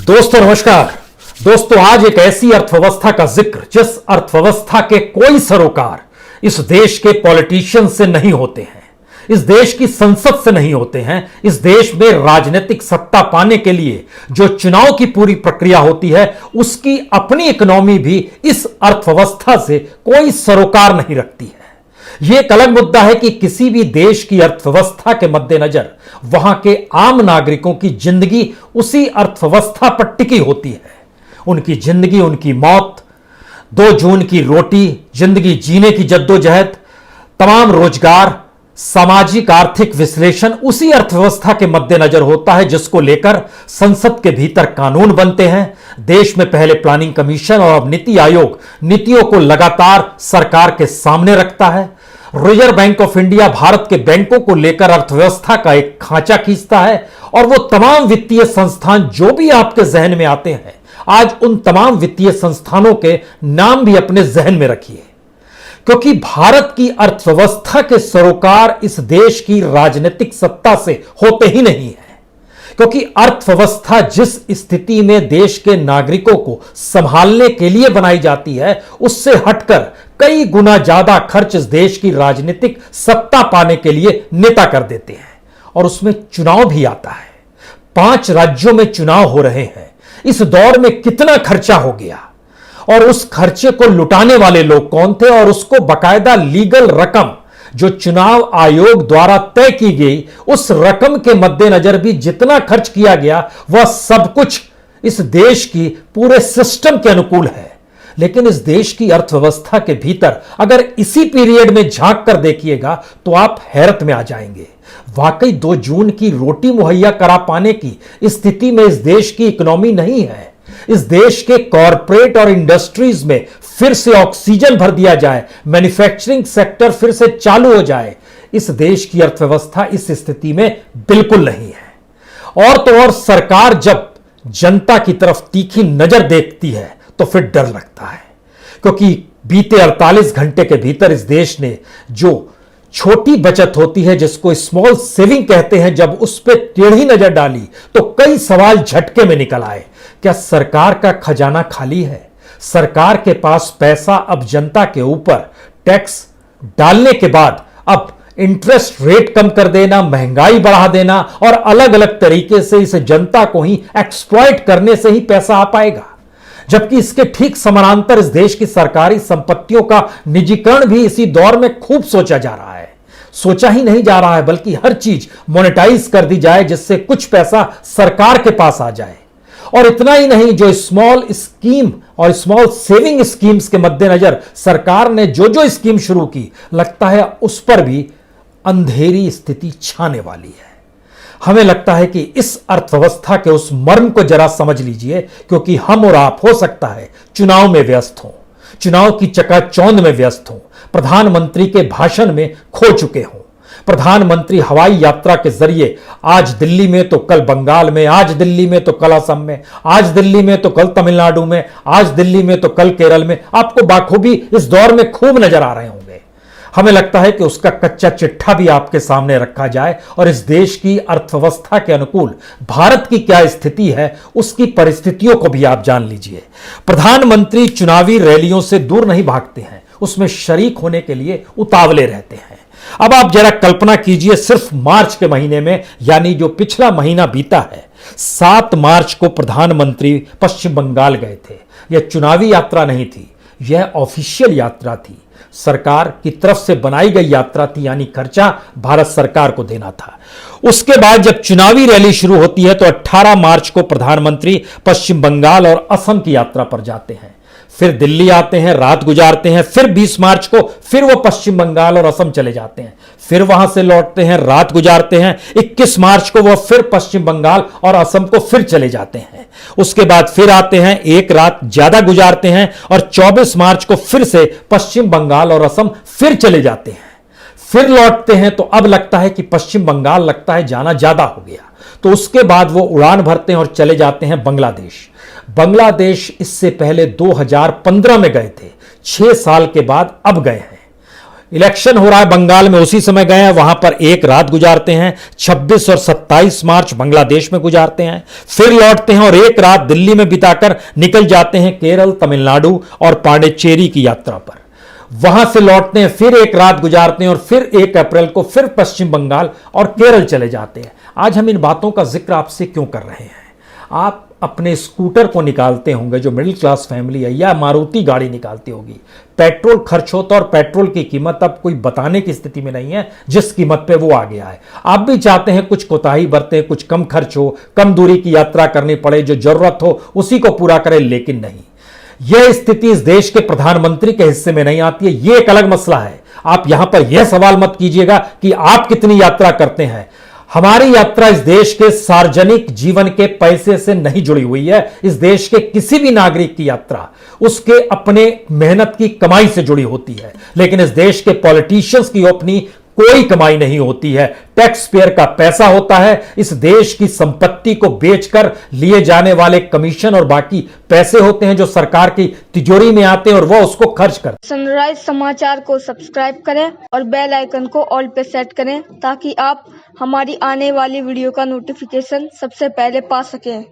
दोस्तों नमस्कार। दोस्तों आज एक ऐसी अर्थव्यवस्था का जिक्र जिस अर्थव्यवस्था के कोई सरोकार इस देश के पॉलिटिशियन से नहीं होते हैं, इस देश की संसद से नहीं होते हैं। इस देश में राजनीतिक सत्ता पाने के लिए जो चुनाव की पूरी प्रक्रिया होती है उसकी अपनी इकोनॉमी भी इस अर्थव्यवस्था से कोई सरोकार नहीं रखती है। यह एक अलग मुद्दा है कि किसी भी देश की अर्थव्यवस्था के मद्देनजर वहां के आम नागरिकों की जिंदगी उसी अर्थव्यवस्था पर टिकी होती है। उनकी जिंदगी, उनकी मौत, 2 जून की रोटी, जिंदगी जीने की जद्दोजहद, तमाम रोजगार, सामाजिक आर्थिक विश्लेषण उसी अर्थव्यवस्था के मद्देनजर होता है जिसको लेकर संसद के भीतर कानून बनते हैं। देश में पहले प्लानिंग कमीशन और अब नीति आयोग नीतियों को लगातार सरकार के सामने रखता है। Reserve bank of India Bharat के बैंकों को लेकर अर्थव्यवस्था का एक खांचा खींचता है और वो तमाम वित्तीय संस्थान जो भी आपके जहन में आते हैं, आज उन तमाम वित्तीय संस्थानों के नाम भी अपने जहन में रखिए, क्योंकि भारत की अर्थव्यवस्था के सरोकार इस देश की राजनीतिक सत्ता से होते ही नहीं है। क्योंकि अर्थव्यवस्था जिस स्थिति में देश के नागरिकों को संभालने के लिए बनाई जाती है उससे हटकर कई गुना ज्यादा खर्च इस देश की राजनीतिक सत्ता पाने के लिए नेता कर देते हैं। और उसमें चुनाव भी आता है। 5 राज्यों में चुनाव हो रहे हैं। इस दौर में कितना खर्चा हो गया और उस खर्चे को लुटाने वाले लोग कौन थे और उसको बकायदा लीगल रकम जो चुनाव आयोग द्वारा तय की गई उस रकम के मद्देनजर भी जितना खर्च किया गया वह सब कुछ इस देश की पूरे सिस्टम के अनुकूल है। लेकिन इस देश की अर्थव्यवस्था के भीतर अगर इसी पीरियड में झांक कर देखिएगा तो आप हैरत में आ जाएंगे। वाकई 2 जून की रोटी मुहैया करा पाने की स्थिति में इस देश की इकोनॉमी नहीं है। इस देश के कॉरपोरेट और इंडस्ट्रीज में फिर से ऑक्सीजन भर दिया जाए, मैन्युफैक्चरिंग सेक्टर फिर से चालू हो जाए, इस देश की अर्थव्यवस्था इस स्थिति में बिल्कुल नहीं है। और तो और सरकार जब जनता की तरफ तीखी नजर देखती है तो फिर डर लगता है, क्योंकि बीते 48 घंटे के भीतर इस देश ने जो छोटी बचत होती है जिसको स्मॉल सेविंग कहते हैं, जब उस पर टेढ़ी नजर डाली तो कई सवाल झटके में निकल आए। क्या सरकार का खजाना खाली है? सरकार के पास पैसा अब जनता के ऊपर टैक्स डालने के बाद अब इंटरेस्ट रेट कम कर देना, महंगाई बढ़ा देना और अलग अलग तरीके से इस जनता को ही एक्सप्लॉइट करने से ही पैसा आ पाएगा? जबकि इसके ठीक समानांतर इस देश की सरकारी संपत्तियों का निजीकरण भी इसी दौर में खूब सोचा जा रहा है। सोचा ही नहीं जा रहा है बल्कि हर चीज मोनेटाइज कर दी जाए जिससे कुछ पैसा सरकार के पास आ जाए। और इतना ही नहीं, जो स्मॉल स्कीम और स्मॉल सेविंग स्कीम्स के मद्देनजर सरकार ने जो स्कीम शुरू की, लगता है उस पर भी अंधेरी स्थिति छाने वाली है। हमें लगता है कि इस अर्थव्यवस्था के उस मर्म को जरा समझ लीजिए, क्योंकि हम और आप हो सकता है चुनाव में व्यस्त हों, चुनाव की चकाचौंध में व्यस्त हों, प्रधानमंत्री के भाषण में खो चुके हों। प्रधानमंत्री हवाई यात्रा के जरिए आज दिल्ली में तो कल बंगाल में, आज दिल्ली में तो कल असम में, आज दिल्ली में तो कल तमिलनाडु में, आज दिल्ली में तो कल केरल में आपको बाखूबी इस दौर में खूब नजर आ रहे होंगे। हमें लगता है कि उसका कच्चा चिट्ठा भी आपके सामने रखा जाए और इस देश की अर्थव्यवस्था के अनुकूल भारत की क्या स्थिति है उसकी परिस्थितियों को भी आप जान लीजिए। प्रधानमंत्री चुनावी रैलियों से दूर नहीं भागते हैं, उसमें शरीक होने के लिए उतावले रहते हैं। अब आप जरा कल्पना कीजिए, सिर्फ मार्च के महीने में, यानी जो पिछला महीना बीता है, 7 मार्च को प्रधानमंत्री पश्चिम बंगाल गए थे। यह चुनावी यात्रा नहीं थी, यह ऑफिशियल यात्रा थी, सरकार की तरफ से बनाई गई यात्रा थी, यानी खर्चा भारत सरकार को देना था। उसके बाद जब चुनावी रैली शुरू होती है तो 18 मार्च को प्रधानमंत्री पश्चिम बंगाल और असम की यात्रा पर जाते हैं, फिर दिल्ली आते हैं, रात गुजारते हैं, फिर 20 मार्च को फिर वो पश्चिम बंगाल और असम चले जाते हैं, फिर वहां से लौटते हैं, रात गुजारते हैं, 21 मार्च को वो फिर पश्चिम बंगाल और असम को फिर चले जाते हैं। उसके बाद फिर आते हैं, एक रात ज्यादा गुजारते हैं और 24 मार्च को फिर से पश्चिम बंगाल और असम फिर चले जाते हैं, फिर लौटते हैं। तो अब लगता है कि पश्चिम बंगाल लगता है जाना ज्यादा हो गया, तो उसके बाद वो उड़ान भरते हैं और चले जाते हैं बांग्लादेश। बांग्लादेश इससे पहले 2015 में गए थे, 6 साल के बाद अब गए हैं। इलेक्शन हो रहा है बंगाल में, उसी समय गए हैं, वहां पर एक रात गुजारते हैं, 26 और 27 मार्च बांग्लादेश में गुजारते हैं, फिर लौटते हैं और एक रात दिल्ली में बिताकर निकल जाते हैं केरल, तमिलनाडु और पांडिचेरी की यात्रा पर। वहां से लौटते हैं, फिर एक रात गुजारते हैं और फिर 1 अप्रैल को फिर पश्चिम बंगाल और केरल चले जाते हैं। आज हम इन बातों का जिक्र आपसे क्यों कर रहे हैं? आप अपने स्कूटर को निकालते होंगे, जो मिडिल क्लास फैमिली है, या मारुति गाड़ी निकालती होगी। पेट्रोल खर्च होता है और पेट्रोल की कीमत अब कोई बताने की स्थिति में नहीं है जिस कीमत पे वो आ गया है। आप भी चाहते हैं कुछ कोताही बरतें, कुछ कम खर्च हो, कम दूरी की यात्रा करनी पड़े, जो जरूरत हो उसी को पूरा करें, लेकिन नहीं। यह स्थिति इस देश के प्रधानमंत्री के हिस्से में नहीं आती है। यह एक अलग मसला है। आप यहां पर यह सवाल मत कीजिएगा कि आप कितनी यात्रा करते हैं। हमारी यात्रा इस देश के सार्वजनिक जीवन के पैसे से नहीं जुड़ी हुई है। इस देश के किसी भी नागरिक की यात्रा उसके अपने मेहनत की कमाई से जुड़ी होती है, लेकिन इस देश के पॉलिटिशियंस की अपनी कोई कमाई नहीं होती है। टैक्स पेयर का पैसा होता है। इस देश की संपत्ति को बेचकर लिए जाने वाले कमीशन और बाकी पैसे होते हैं जो सरकार की तिजोरी में आते हैं और वह उसको खर्च करते हैं। सनराइज समाचार को सब्सक्राइब करें और बेल आइकन को ऑल पे सेट करें ताकि आप हमारी आने वाली वीडियो का नोटिफिकेशन सबसे पहले पा सकें।